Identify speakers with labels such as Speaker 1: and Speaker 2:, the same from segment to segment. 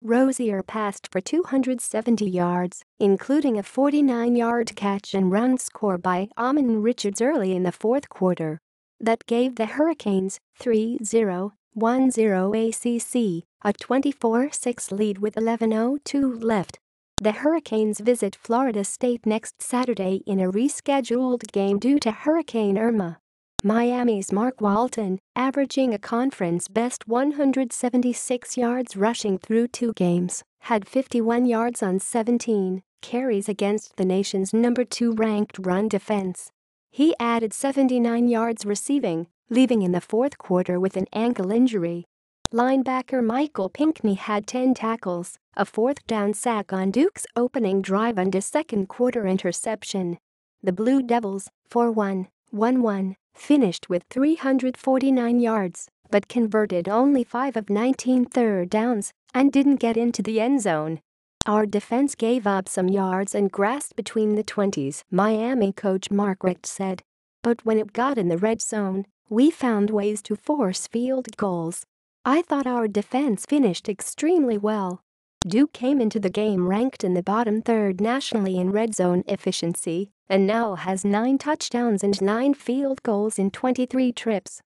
Speaker 1: Rosier passed for 270 yards, including a 49-yard catch and run score by Amon Richards early in the fourth quarter. That gave the Hurricanes 3-0, 1-0 ACC, a 24-6 lead with 11:02 left. The Hurricanes visit Florida State next Saturday in a rescheduled game due to Hurricane Irma. Miami's Mark Walton, averaging a conference-best 176 yards rushing through 2 games, had 51 yards on 17 carries against the nation's number 2 ranked run defense. He added 79 yards receiving, leaving in the fourth quarter with an ankle injury. Linebacker Michael Pinckney had 10 tackles, a fourth-down sack on Duke's opening drive and a second-quarter interception. The Blue Devils, 4-1-1-1, finished with 349 yards, but converted only 5 of 19 third downs and didn't get into the end zone. Our defense gave up some yards and grasped between the 20s, Miami coach Mark Richt said. But when it got in the red zone, we found ways to force field goals. I thought our defense finished extremely well. Duke came into the game ranked in the bottom third nationally in red zone efficiency and now has 9 touchdowns and 9 field goals in 23 trips.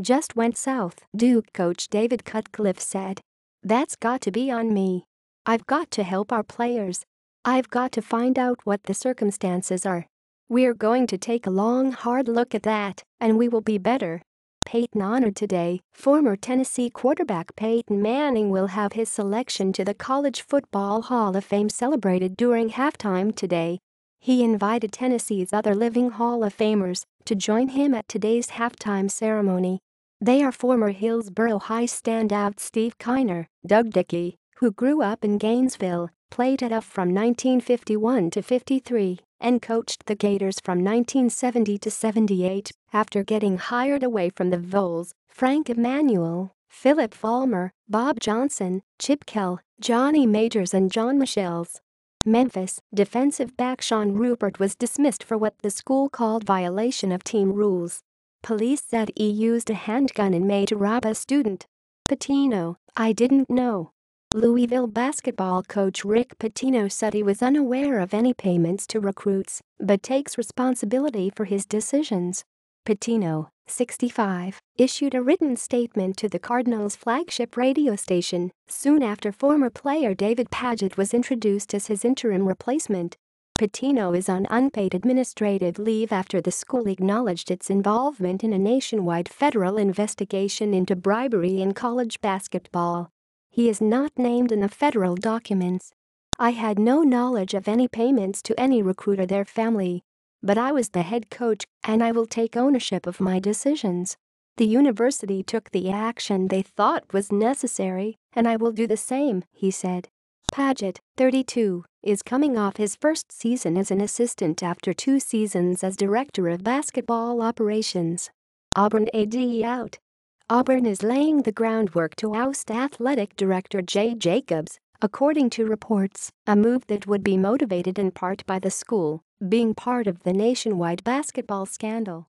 Speaker 1: Just went south, Duke coach David Cutcliffe said. That's got to be on me. I've got to help our players. I've got to find out what the circumstances are. We're going to take a long, hard look at that, and we will be better. Peyton honored today. Former Tennessee quarterback Peyton Manning will have his selection to the College Football Hall of Fame celebrated during halftime today. He invited Tennessee's other living Hall of Famers to join him at today's halftime ceremony. They are former Hillsborough High standout Steve Kiner, Doug Dickey, who grew up in Gainesville, played at UF from 1951 to 53, and coached the Gators from 1970 to 78 after getting hired away from the Vols, Frank Emanuel, Philip Fulmer, Bob Johnson, Chip Kell, Johnny Majors and John Michels. Memphis defensive back Sean Rupert was dismissed for what the school called violation of team rules. Police said he used a handgun in May to rob a student. Pitino, I didn't know. Louisville basketball coach Rick Pitino said he was unaware of any payments to recruits, but takes responsibility for his decisions. Pitino, 65, issued a written statement to the Cardinals' flagship radio station soon after former player David Padgett was introduced as his interim replacement. Pitino is on unpaid administrative leave after the school acknowledged its involvement in a nationwide federal investigation into bribery in college basketball. He is not named in the federal documents. I had no knowledge of any payments to any recruit or their family. But I was the head coach, and I will take ownership of my decisions. The university took the action they thought was necessary, and I will do the same, he said. Padgett, 32, is coming off his first season as an assistant after 2 seasons as director of basketball operations. Auburn AD out. Auburn is laying the groundwork to oust athletic director Jay Jacobs, according to reports, a move that would be motivated in part by the school being part of the nationwide basketball scandal.